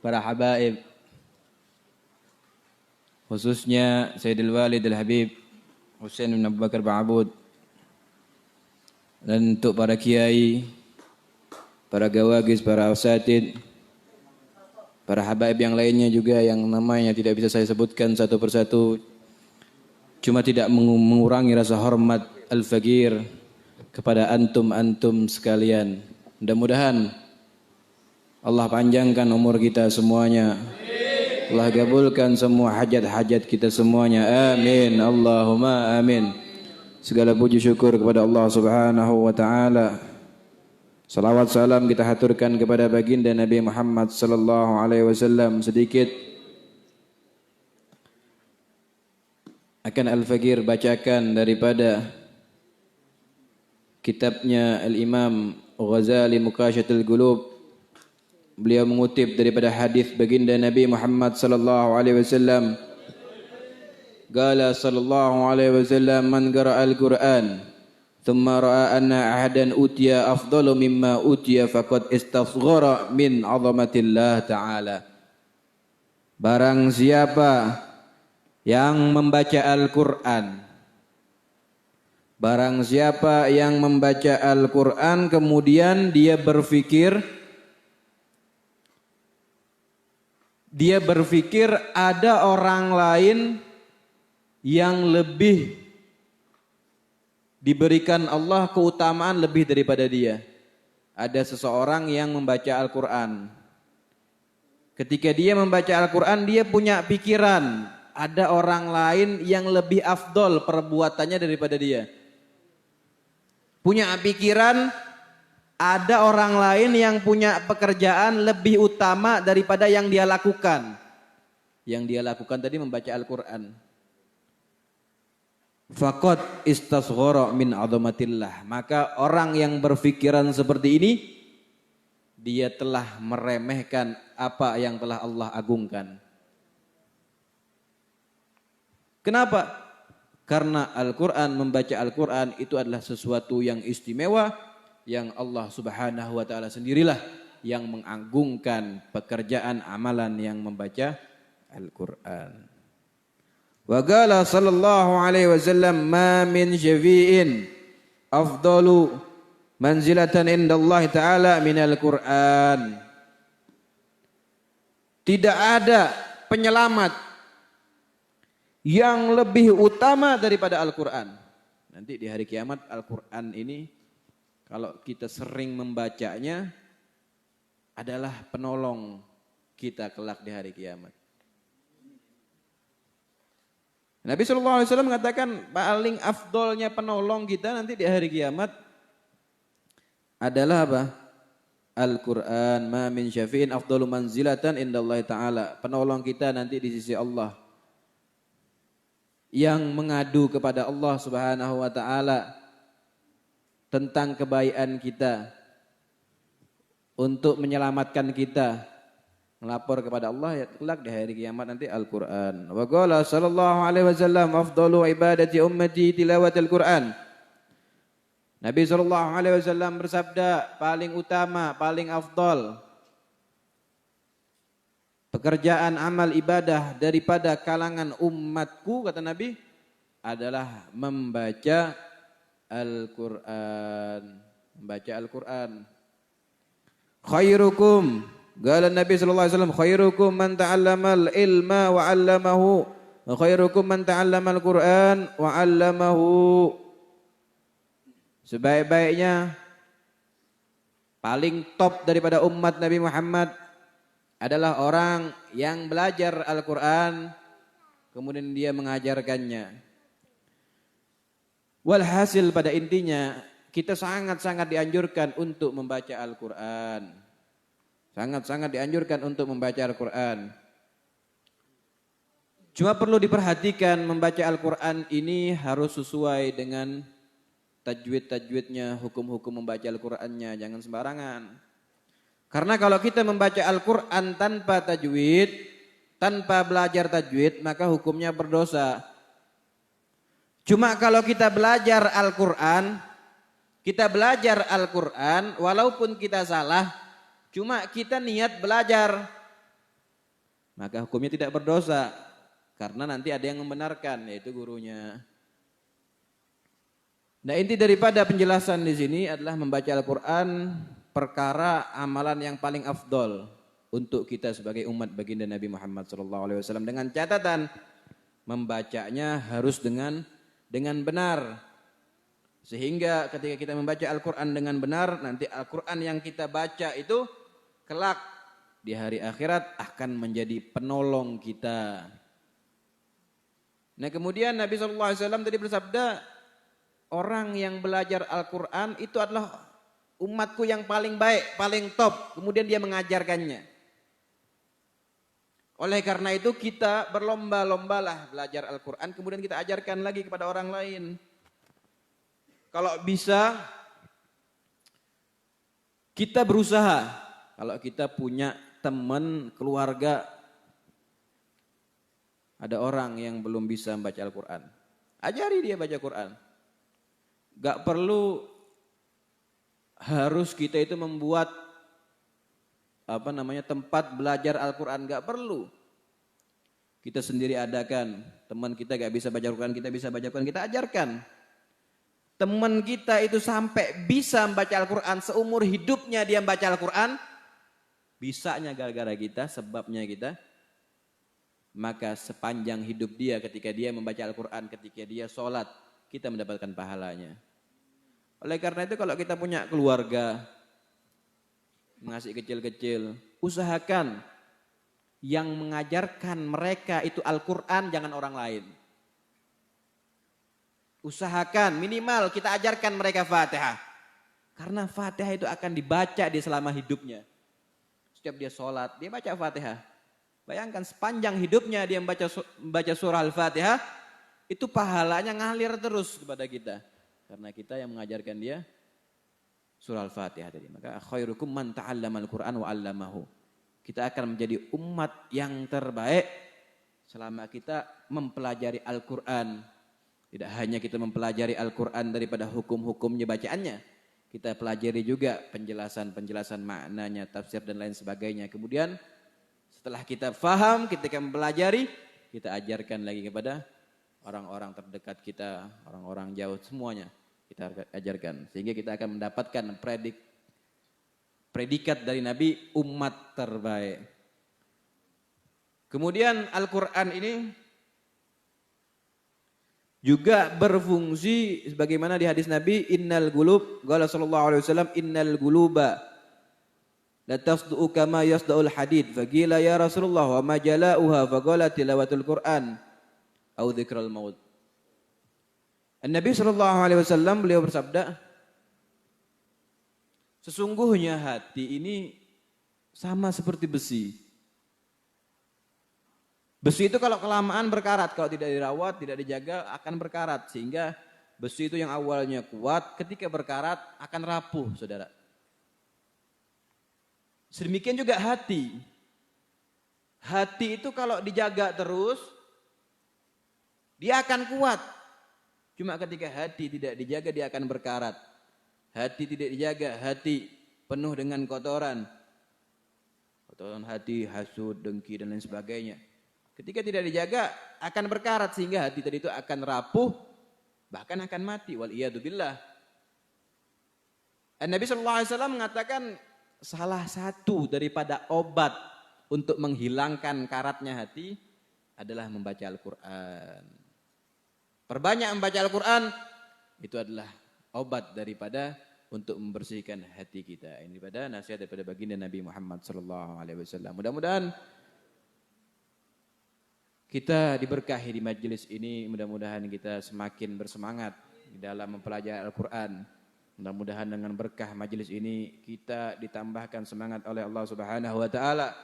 para habaib, khususnya Sayyidil Walid Al-Habib Husain bin Abu Bakar Ba'abud, dan untuk para kiai, para gawagis, para usatid, para habaib yang lainnya juga yang namanya tidak bisa saya sebutkan satu persatu, cuma tidak mengurangi rasa hormat Al-Faqir kepada antum sekalian. Mudah-mudahan Allah panjangkan umur kita semuanya. Allah kabulkan semua hajat-hajat kita semuanya. Amin. Allahumma amin. Segala puji syukur kepada Allah Subhanahu wa taala. Salawat salam kita haturkan kepada baginda Nabi Muhammad sallallahu alaihi wasallam. Sedikit akan Al-Faqir bacakan daripada kitabnya Al-Imam Ghazali Muqashatul Qulub. Beliau mengutip daripada hadis baginda Nabi Muhammad sallallahu alaihi wasallam. Qala sallallahu alaihi wasallam, man qara'a al-Qur'an thumma ra'a anna ahadan utiya afdalu mimma utiya faqad istasghara min 'azamatillah ta'ala. Barang siapa yang membaca Al-Qur'an, barang siapa yang membaca Al-Qur'an kemudian dia berpikir ada orang lain yang lebih diberikan Allah keutamaan lebih daripada dia. Ada seseorang yang membaca Al-Quran. Ketika dia membaca Al-Quran, dia punya pikiran ada orang lain yang lebih afdol perbuatannya daripada dia. Punya pikiran ada orang lain yang punya pekerjaan lebih utama daripada yang dia lakukan. Yang dia lakukan tadi membaca Al-Quran. Faqad istasghara min 'azamatillah. Maka orang yang berpikiran seperti ini, dia telah meremehkan apa yang telah Allah agungkan. Kenapa? Karena Al-Quran, membaca Al-Quran itu adalah sesuatu yang istimewa, yang Allah Subhanahu wa taala sendirilah yang mengagungkan pekerjaan amalan yang membaca Al-Qur'an. Wa qala sallallahu alaihi wasallam, ma min syafi'in afdalu manzilatan indallahi ta'ala minal Qur'an. Tidak ada penyelamat yang lebih utama daripada Al-Qur'an. Nanti di hari kiamat Al-Qur'an ini kalau kita sering membacanya adalah penolong kita kelak di hari kiamat. Nabi SAW mengatakan paling afdolnya penolong kita nanti di hari kiamat adalah apa? Al-Quran. Ma min syafi'in afdalu manzilatan indallahi ta'ala. Penolong kita nanti di sisi Allah. Yang mengadu kepada Allah Subhanahu wa ta'ala tentang kebaikan kita, untuk menyelamatkan kita, melapor kepada Allah ya kelak di hari kiamat nanti Al-Quran. Wa qala sallallahu alaihi wasallam, afdalu ibadati ummati tilawatul Quran. Nabi sallallahu alaihi wasallam bersabda, paling utama, paling afdal pekerjaan amal ibadah daripada kalangan umatku, kata Nabi, adalah membaca Al-Quran. Membaca Al-Quran. Khairukum, qala Nabi sallallahu alaihi wasallam, khairukum man ta'allamal ilma wa 'allamahu wa khairukum man ta'allamal Quran wa 'allamahu. Sebaik-baiknya, paling top daripada umat Nabi Muhammad adalah orang yang belajar Al-Quran kemudian dia mengajarkannya. Walhasil pada intinya kita sangat-sangat dianjurkan untuk membaca Al-Quran. Sangat-sangat dianjurkan untuk membaca Al-Quran. Cuma perlu diperhatikan, membaca Al-Quran ini harus sesuai dengan tajwid-tajwidnya, hukum-hukum membaca Al-Qurannya. Jangan sembarangan. Karena kalau kita membaca Al-Quran tanpa tajwid, tanpa belajar tajwid, maka hukumnya berdosa. Cuma kalau kita belajar Al-Quran, walaupun kita salah, cuma kita niat belajar. maka hukumnya tidak berdosa karena nanti ada yang membenarkan, yaitu gurunya. Nah, inti daripada penjelasan di sini adalah membaca Al-Quran perkara amalan yang paling afdol untuk kita sebagai umat baginda Nabi Muhammad SAW, dengan catatan membacanya harus dengan benar. Sehingga ketika kita membaca Al-Quran dengan benar, nanti Al-Quran yang kita baca itu kelak di hari akhirat akan menjadi penolong kita. Nah, kemudian Nabi SAW tadi bersabda, orang yang belajar Al-Quran itu adalah umatku yang paling baik, paling top. Kemudian dia mengajarkannya. Oleh karena itu kita berlomba-lombalah belajar Al-Quran, kemudian kita ajarkan lagi kepada orang lain. Kalau bisa kita berusaha, kalau kita punya teman, keluarga, ada orang yang belum bisa membaca Al-Quran, ajari dia baca Quran. Gak perlu harus kita itu membuat tempat belajar Al-Quran, gak perlu. Kita sendiri adakan, teman kita gak bisa baca Al-Quran, kita bisa baca Al-Quran, kita ajarkan. Teman kita itu sampai bisa membaca Al-Quran, seumur hidupnya dia membaca Al-Quran, bisanya gara-gara kita, sebabnya kita. Maka sepanjang hidup dia ketika dia membaca Al-Quran, ketika dia sholat, kita mendapatkan pahalanya. Oleh karena itu kalau kita punya keluarga, ngasih kecil-kecil, usahakan yang mengajarkan mereka itu Al-Quran, jangan orang lain. Usahakan minimal kita ajarkan mereka Fatihah. Karena Fatihah itu akan dibaca di selama hidupnya. Setiap dia sholat, dia baca Fatihah. Bayangkan sepanjang hidupnya dia membaca surah Al-Fatihah, itu pahalanya ngalir terus kepada kita. Karena kita yang mengajarkan dia surah Al-Fatihah tadi. Maka khairukum man ta'allamal Qur'an wa 'allamahu. Kita akan menjadi umat yang terbaik selama kita mempelajari Al-Quran. Tidak hanya kita mempelajari Al-Quran daripada hukum-hukumnya bacaannya, kita pelajari juga penjelasan-penjelasan maknanya, tafsir dan lain sebagainya. Kemudian setelah kita faham, ketika mempelajari, kita ajarkan lagi kepada orang-orang terdekat kita, orang-orang jauh, semuanya kita ajarkan. Sehingga kita akan mendapatkan predikat dari Nabi, umat terbaik. Kemudian Al-Quran ini juga berfungsi sebagaimana di hadis Nabi, innal gulub, qala sallallahu alaihi wasallam, innal guluba la tasdu'u kama yasda'ul hadid. Faqila ya Rasulullah wa ma jala'uha? Faqala tilawatul Qur'an au dzikrul maut. Nabi sallallahu alaihi wasallam beliau bersabda, sesungguhnya hati ini sama seperti besi. Besi itu kalau kelamaan berkarat, kalau tidak dirawat, tidak dijaga akan berkarat. Sehingga besi itu yang awalnya kuat, ketika berkarat akan rapuh, saudara. Sedemikian juga hati. Hati itu kalau dijaga terus, dia akan kuat. Cuma ketika hati tidak dijaga, dia akan berkarat. Hati tidak dijaga, hati penuh dengan kotoran. Kotoran hati, hasud, dengki, dan lain sebagainya. Ketika tidak dijaga akan berkarat sehingga hati tadi itu akan rapuh, bahkan akan mati. Waliyadzubillah. Nabi SAW mengatakan salah satu daripada obat untuk menghilangkan karatnya hati adalah membaca Al-Quran. Perbanyak membaca Al-Quran itu adalah obat daripada untuk membersihkan hati kita. Ini pada nasihat daripada baginda Nabi Muhammad SAW. Mudah-mudahan kita diberkahi di majelis ini, mudah-mudahan kita semakin bersemangat di dalam mempelajari Al-Quran. Mudah-mudahan dengan berkah majelis ini kita ditambahkan semangat oleh Allah Subhanahu wa taala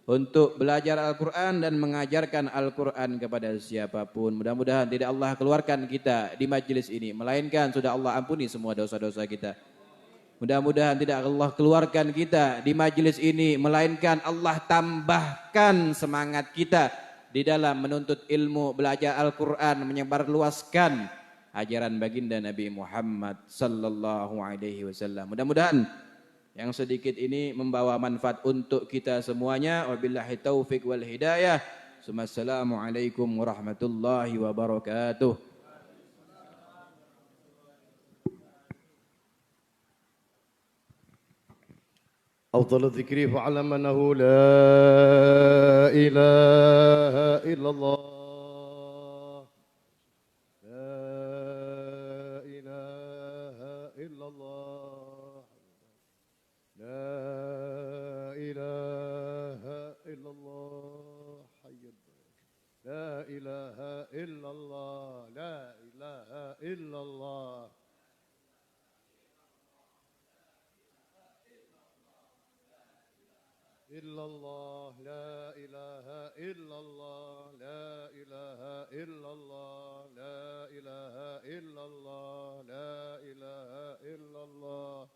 untuk belajar Al-Quran dan mengajarkan Al-Quran kepada siapapun. Mudah-mudahan tidak Allah keluarkan kita di majelis ini, melainkan sudah Allah ampuni semua dosa-dosa kita. Mudah-mudahan tidak Allah keluarkan kita di majelis ini, melainkan Allah tambahkan semangat kita di dalam menuntut ilmu, belajar Al-Quran, menyebarluaskan ajaran baginda Nabi Muhammad sallallahu alaihi wasallam. Mudah-mudahan Yang sedikit ini membawa manfaat untuk kita semuanya. Wabillahi taufik wal hidayah. Assalamualaikum warahmatullahi wabarakatuh. أفضل الذكر فاعلم أنه لا إله إلا الله لا إله إلا الله لا إله إلا الله حي لا إله إلا الله لا إله إلا الله إلا الله لا إله إلا الله لا إله إلا الله لا إله إلا الله لا إله إلا الله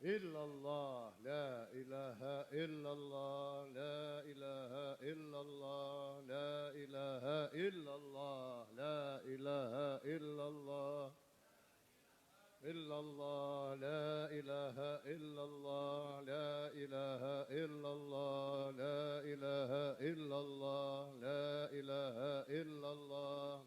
إلا الله لا إله إلا الله لا إله إلا الله لا إله إلا الله لا إله إلا الله إلا الله لا إله إلا الله لا إله إلا الله لا إله إلا الله لا إله إلا الله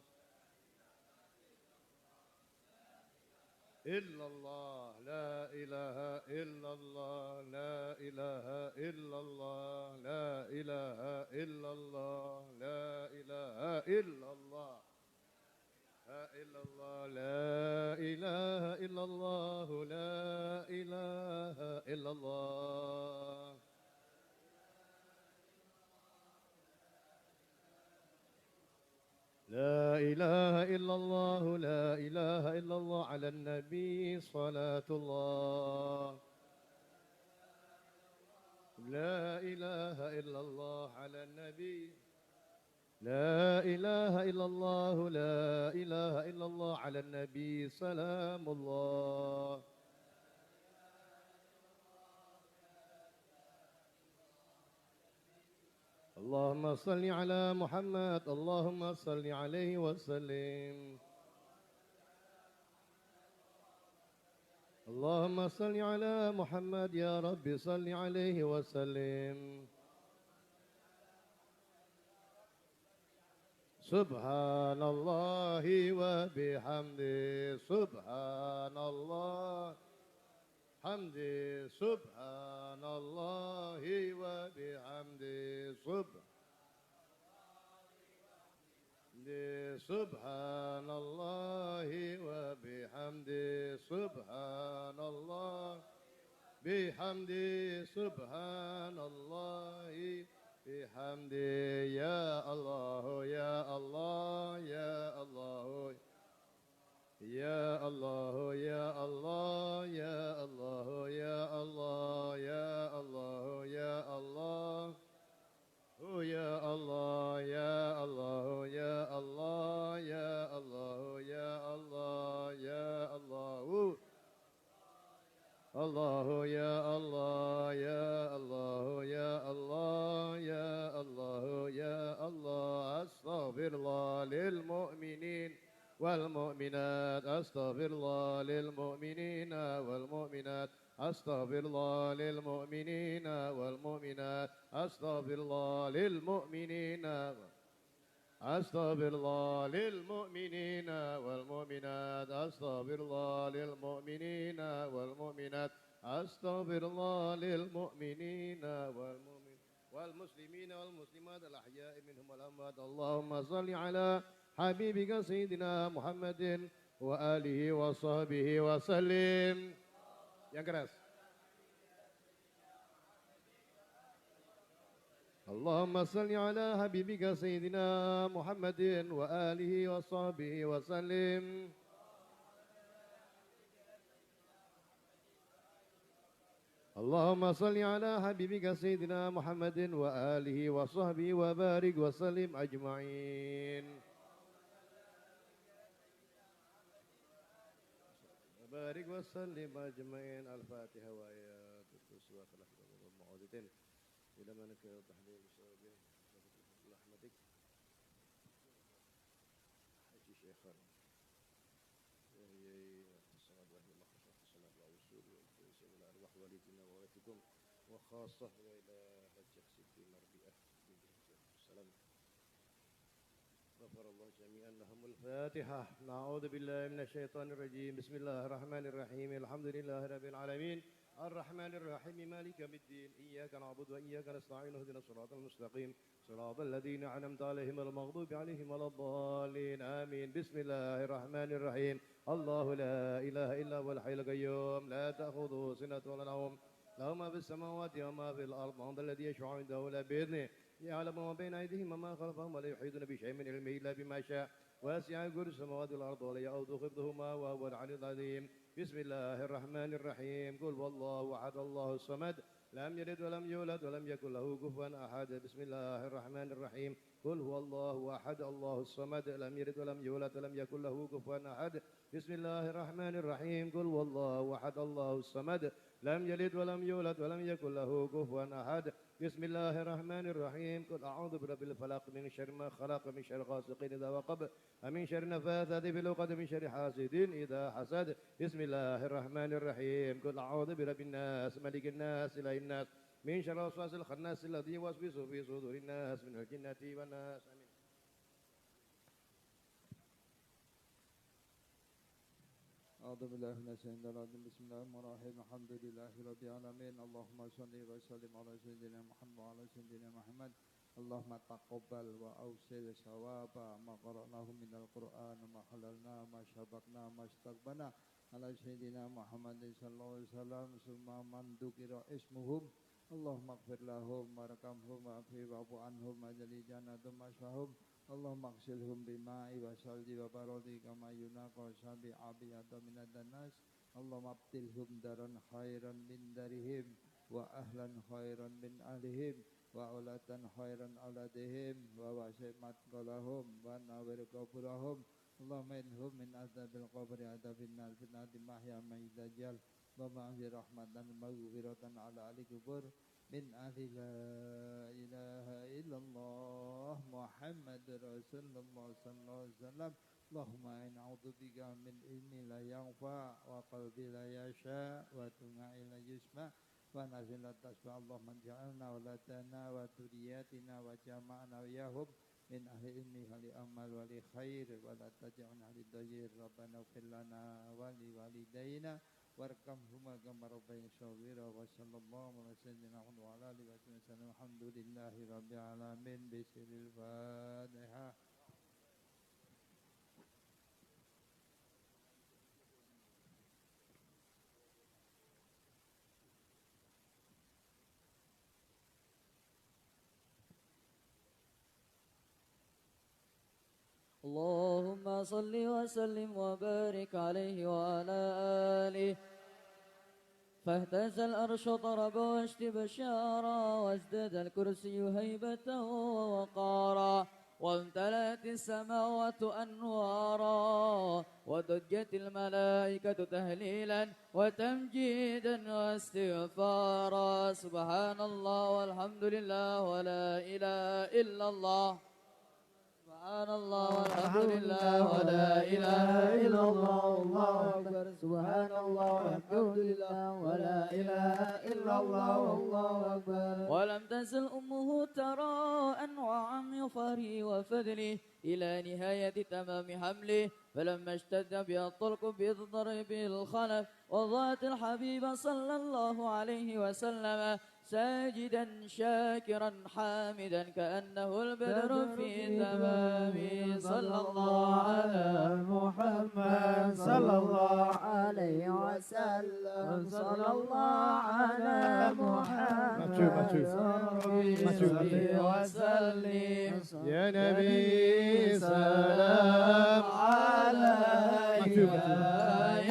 إلا الله لا إله إلا الله لا إله إلا الله لا إله إلا الله لا إله إلا الله لا إلا الله لا إله إلا الله لا إله إلا الله لا إله إلا الله لا إله إلا الله على النبي صلاة الله لا إله إلا الله على النبي لا إله إلا الله لا إله إلا الله على النبي سلام الله اللهم صل على محمد اللهم صل عليه وسلم اللهم صل على محمد يا رب صل عليه وسلم سبحان الله وبحمده سبحان الله حمده سبحان الله وبحمده سبحان الله وبحمده سبحان الله بحمده سبحان الله بحمده يا الله يا الله يا الله يا الله يا الله يا الله يا الله يا الله يا الله يا الله يا الله يا الله يا الله يا الله يا الله الله يا الله يا الله يا الله يا الله يا الله أستغفر الله للمؤمنين والمؤمنات أستغفر الله للمؤمنين والمؤمنات أستغفر الله للمؤمنين والمؤمنات أستغفر الله للمؤمنين أستغفر الله للمؤمنين والمؤمنات أستغفر الله للمؤمنين والمؤمنات أستغفر الله للمؤمنين والمسلمين والمسلمات الأحياء منهم والأموات اللهم صل على حبيبك سيدنا محمد وآله وصحبه وسلم. Yang keras. اللهم صل على حبيبك سيدنا محمد وآله وصحبه وسلم. اللهم صل على حبيبك سيدنا محمد وآله وصحبه وبارك وسلم أجمعين. وبارك وسلم أجمعين. الفاتحة وآيات الكرسي وخلق المعوذتين إلى منك وتحليل بسببه رحمتك حجي شيخنا وهي الصلاة والسلام على رسول الله إلى أرواح والدينا ووالدكم وخاصة وإلى حجة سيدي مربية السلام. غفر الله جميعا لهم. الفاتحة. نعوذ بالله من الشيطان الرجيم. بسم الله الرحمن الرحيم. الحمد لله رب العالمين الرحمن الرحيم مالك يوم الدين. إياك نعبد وإياك نستعين اهدنا الصراط المستقيم صراط الذين أنعمت عليهم المغضوب عليهم ولا الضالين آمين. بسم الله الرحمن الرحيم. الله لا إله إلا هو الحي القيوم لا تأخذه سنة ولا نوم له ما في السماوات وما في الأرض من ذا الذي يشفع عنده إلا بإذنه يعلم ما بين أيديهم وما خلفهم ولا يحيطون بشيء من علمه إلا بما شاء واسع كرسيه السماوات والأرض ولا يؤوده حفظهما وهو العلي العظيم. بسم الله الرحمن الرحيم. قل والله أحد الله الصمد لم يلد ولم يولد ولم يكن له كفوا أحد. بسم الله الرحمن الرحيم. قل هو الله أحد الله الصمد لم يلد ولم يولد ولم يكن له كفوا أحد. بسم الله الرحمن الرحيم. قل هو الله أحد الله الصمد لم يلد ولم يولد ولم يكن له كفوا أحد. بسم الله الرحمن الرحيم. قل أعوذ برب الفلق من شر ما خلق من شر غاسق إذا وقب ومن شر النفاثات في العقد من شر حاسد إذا حسد. بسم الله الرحمن الرحيم. قل أعوذ برب الناس ملك الناس إله الناس من شر الوسواس الخناس الذي يوسوس في صدور الناس من الجنة والناس. آمين. أعوذ بالله من الشيطان الرجيم. بسم الله الرحمن الرحيم. الحمد لله رب العالمين. اللهم صل وسلم على سيدنا محمد وعلى سيدنا محمد. اللهم تقبل وأوصل ثواب ما قرأناه من القرآن وما حللنا ما شبكنا ما استقبلنا على سيدنا محمد صلى الله عليه وسلم ثم من ذكر اسمهم اللهم اغفر لهم وارحمهم واعف عنهم واجعل جنتهم مسواهم. اللهم اغسلهم بماء وثلج وبرد كما ينقى الأبيض من الدنس. اللهم ابدلهم دارا خيرا من دارهم وأهلا خيرا من أهلهم وأولادا خيرا أولادهم ووسع مدخلهم ونور قبورهم. اللهم إنهم من عذاب القبر عذاب النار فتنة المحيا والممات الدجال. اللهم أنزل رحمة مغفرة على أهل القبور من أهل لا إله إلا الله محمد رسول الله صلى الله عليه وسلم. اللهم إنا نعوذ بك من علم لا ينفع وقلب لا يشاء ودعاء لا يسمع ونفس لا تشفع. اللهم اجعلنا ولدنا وذرياتنا وجمعنا وياهم من أهل العلم ولأمل ولخير ولا تجعلنا للضير. ربنا اغفر لنا ولوالدينا وارحمهما كما ربياني صغيرا. وصلى الله على سيدنا محمد وعلى آله وصحبه وسلم. الحمد لله رب العالمين. بسم الفاتحة. اللهم صل وسلم وبارك عليه وعلى آله. فاهتز الأرش طربا واشتب شعرا وازداد الكرسي هيبة ووقارا وامتلأت السماوات أنوارا وضجت الملائكة تهليلا وتمجيدا واستغفارا. سبحان الله والحمد لله ولا إله إلا الله. سبحان الله والحمد لله ولا إله إلا الله. الله أكبر. سبحان الله والحمد لله ولا إله إلا الله. الله أكبر. ولم تزل أمه ترى أنواعا من فهره وفضله إلى نهاية تمام حمله. فلما اشتد بها الطلق بضرب الخلف وضاعت الحبيب صلى الله عليه وسلم ساجدا شاكرا حامدا كأنه البدر في تمام. صلى الله على محمد صلى الله عليه وسلم. صلى الله على محمد وسلم. يا نبي سلام عليك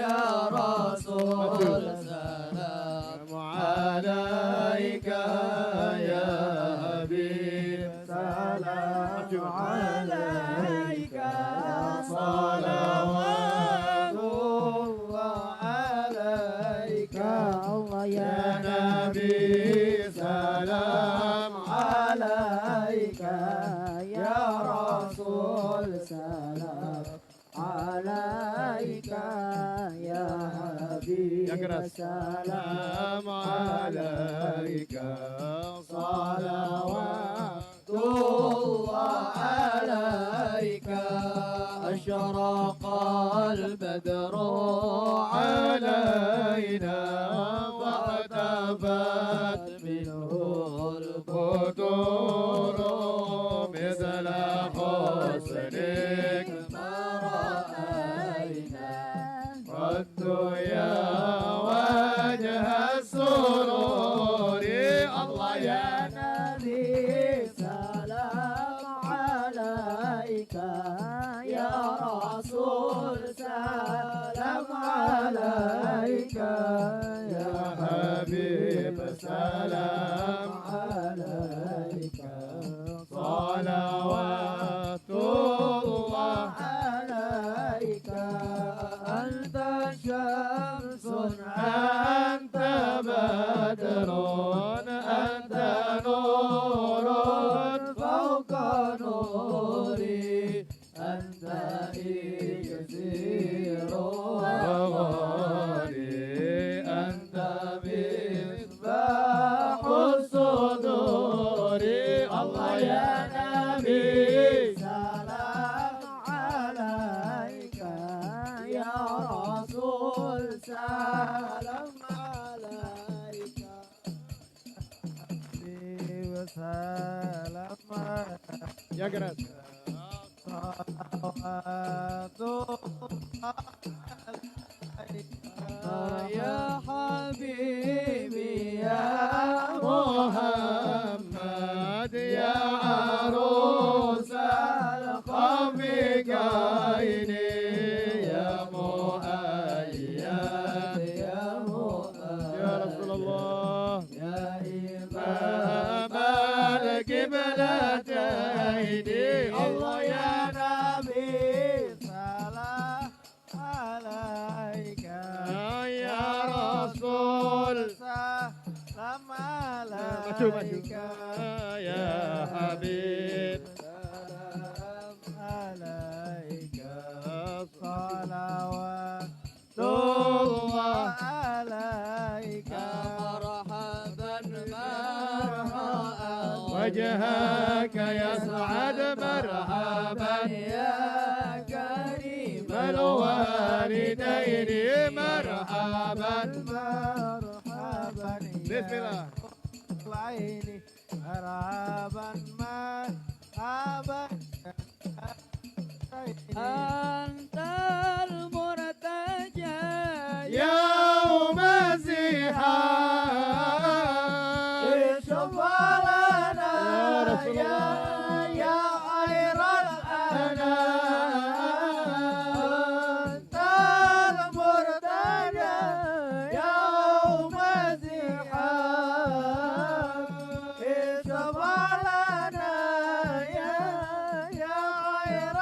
يا رسول سلام عليك يا حبيب سلام عليك صلوات الله عليك يا نبي سلام عليك يا رسول سلام عليك يا حبيب keras. Salam alaika salawatullah alaika asyraqal badru علينا واختفت منه البدور مثل حسنك ما رأينا والدنيا وجه السرور الله يا نبي سلام عليك يا رسول سلام عليك يا حبيب سلام عليك صلوات الله عليك أنت شمس أنت بدر أنت نور فوق نوري أنت إكسير وغالي أنت مصباح الصدور الله يا نبي سلام عليك يا رسول سلام عليك وسلام يا keras يا حبيبي يا محمد يا عروس القوم كايني يا مؤيد يا يا رسول الله يا إمام القبلتين الله يا نبي سلام عليك يا رسول سلام مجو عليك يا حبيب سلام عليك صلوات الله عليك مرحبا مرحبا وجهك يسعد مرحبا يا كريم الوالدين مرحبا مرحبا بسم الله العين مرحبا مرحبا أنت المرتجى يوم الزحام اشفع لنا يا رسول الله يا خير الأنام أنت المرتجى يوم الزحام اشفع لنا يا خير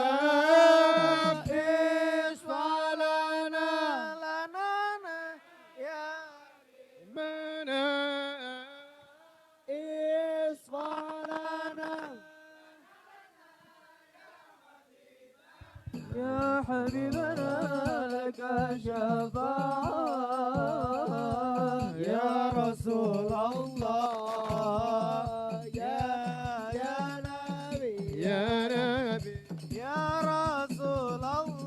الأنام اشفع لنا يا اشفع لنا يا حبيبنا لك شفاعة يا رسول الله يا نبي يا نبي يا رسول الله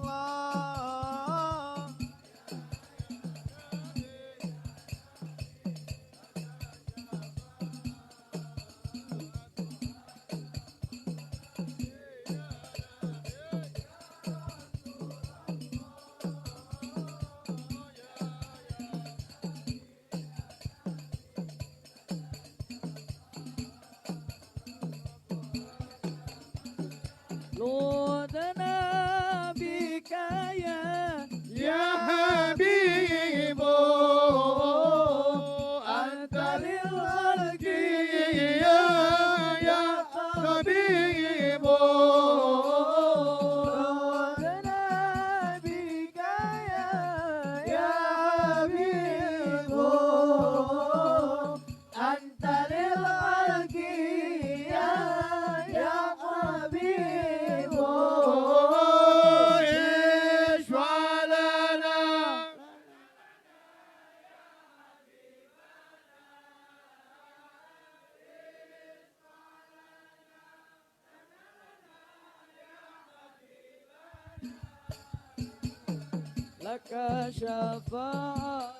لودنا بك يا حبيب أنت للخلق يا حبيب لودنا بك يا حبيب أنت للخلق يا حبيب اشفع لنا لك شفاعة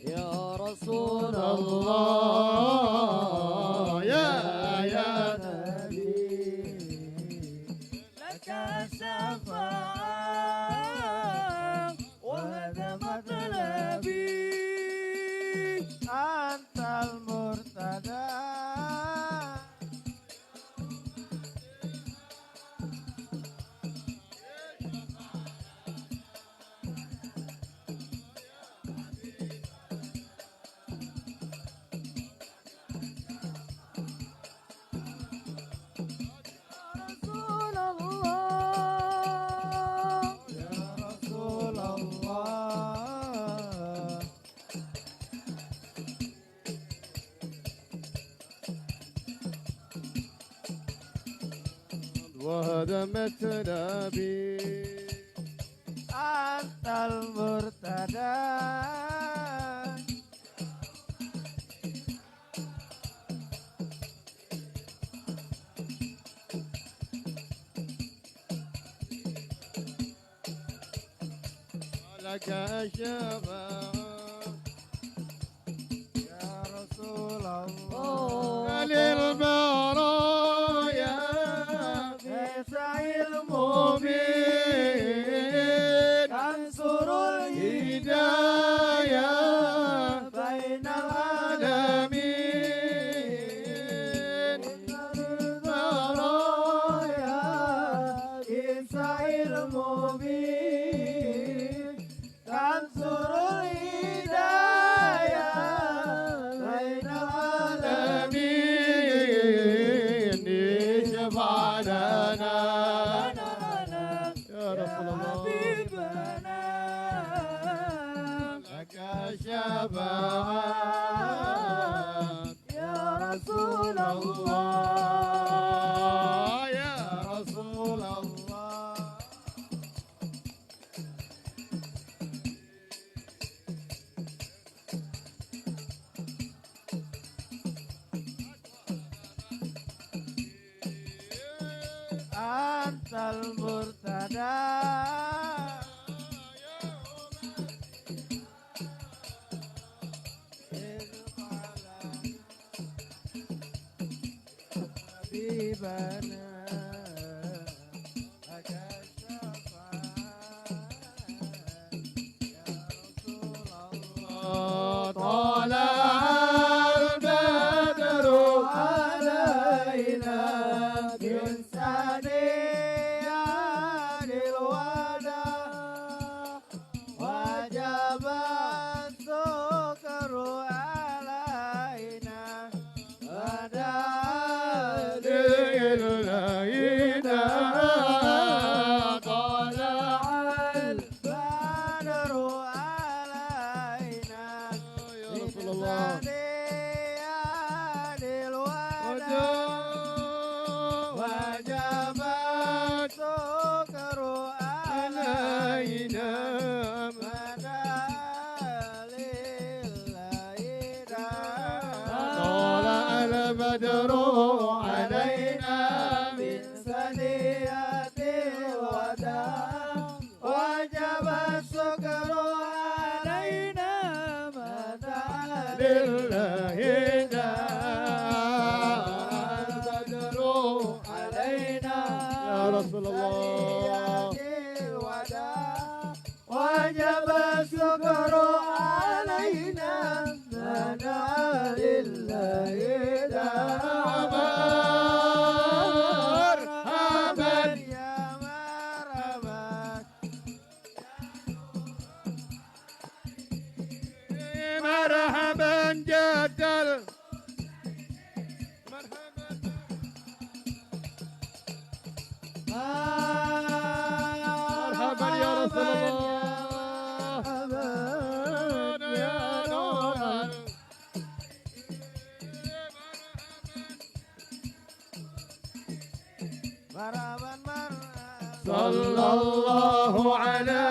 يا رسول الله يا نبي لك شفاعة وهذا مطلبي أنت المرتدى رسول الله يا رسول الله وهدمت نبي أنت المرتدى لك شفاعة يا رسول الله للبرايا في سعي المبين تنصر هدايا بين العالمين البرايا في سعي المبين تنصر الهدايا بين العالمين العالمين اشفع لنا يا رسول الله لك شفاعة يا رسول الله يا رسول الله أنت المرتدى حبيبنا لك الشفاعة يا رسول الله طلع البدر علينا من ثنيات الوداع وجب السكر علينا وداع للعينا طلع البدر علينا يا من رسول الله ثنيات الوداع وجب السكر علينا علينا طلع البدر علينا من ثنيات الوداع وجب السكر علينا مدى لله البدر علينا يا رسول الله الوداع وجب الشكر علينا مدى لله مرحبا يا مرحبا مرحبا جدا صلى الله على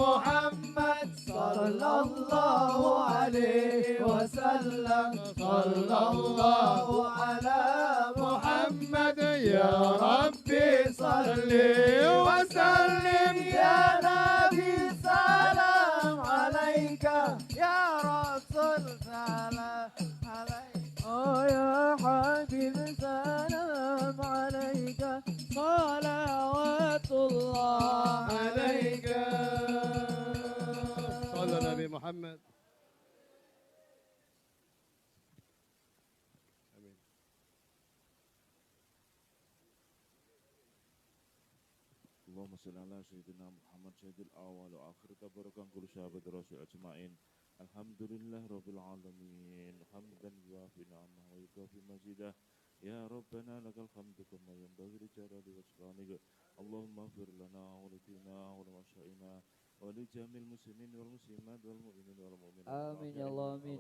محمد صلى الله عليه وسلم صلى الله على محمد يا ربي صل وسلم يا نبي سلام عليك يا رسول سلام عليك يا حبيب سلام عليك صلوات الله عليك صلى نبي محمد. آمين. اللهم صل على سيدنا محمد سيد الأول وآخر تبارك كل شهادة رسول أجمعين. الحمد لله رب العالمين حمدا يوافي نعمه ويكافي مزيده. يا ربنا لك الحمد كما ينبغي لجلال وجهك. اللهم اغفر لنا ولدينا ولمشائنا ولجميع المسلمين والمسلمات والمؤمنين والمؤمنات. آمين يا الله آمين.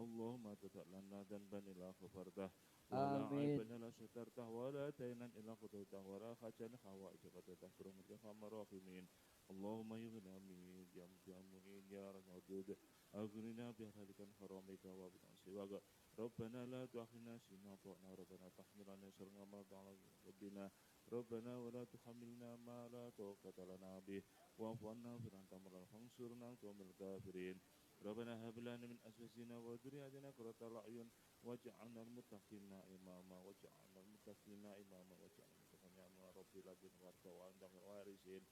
اللهم تدع لنا ذنبا إلا غفرته ولا عيبا إلا سترته ولا دينا إلا قضيته ولا حاجة حوائج قضيته برحمتك يا أرحم الراحمين. اللهم يا غني يا معين يا ودود أغننا بحلالك حرامك وبدعاء سواك. ربنا لا تؤاخذنا إن أطعنا ربنا تحمل علينا إصرا ما لا ربنا ربنا ولا تحملنا ما لا طاقة لنا به واعف عنا واغفر عنا وانصرنا على القوم الكافرين. ربنا هب لنا من أزواجنا وذرياتنا قرة الأعين واجعلنا المتقين إماما واجعلنا المتقين إماما واجعلنا المتقين إماما ربي لكن وارث وأنت الوارثين.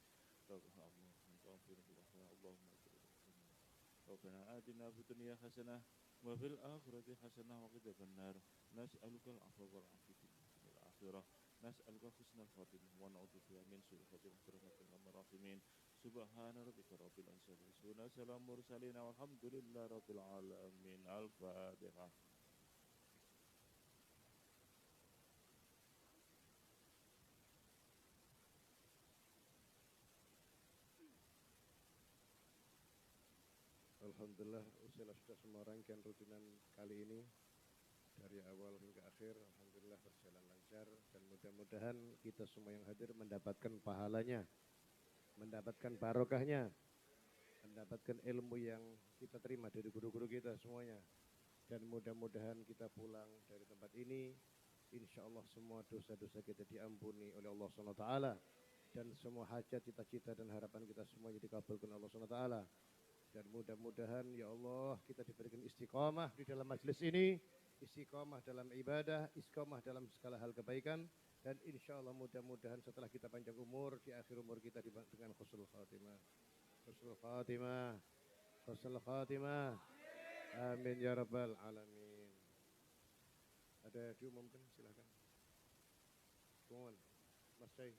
اللهم ربنا آتنا في الدنيا حسنة وفي الآخرة حسنة وقنا النار. نسألك العفو والعافية في الآخرة. نسألك حسن الخاتمة ونعوذ بك من سوء الخاتمة برحمتك يا أرحم الراحمين. سبحان ربك رب العزة عما يصفون وسلام المرسلين والحمد لله رب العالمين. الفاتحة. Alhamdulillah usilah sudah semua rangkaian rutinan kali ini dari awal hingga akhir alhamdulillah berjalan lancar dan mudah-mudahan kita semua yang hadir mendapatkan pahalanya, mendapatkan barokahnya, mendapatkan ilmu yang kita terima dari guru-guru kita semuanya, dan mudah-mudahan kita pulang dari tempat ini insya Allah semua dosa-dosa kita diampuni oleh Allah SWT dan semua hajat, cita-cita dan harapan kita semuanya dikabulkan Allah SWT. Dan mudah-mudahan ya Allah kita diberikan istiqamah di dalam majlis ini, istiqamah dalam ibadah, istiqamah dalam segala hal kebaikan, dan insya Allah mudah-mudahan setelah kita panjang umur, di akhir umur kita dengan husnul khatimah. Husnul khatimah, husnul khatimah. Amin ya rabbal alamin. Ada diumumkan, silakan. Mohon, Mas Syai.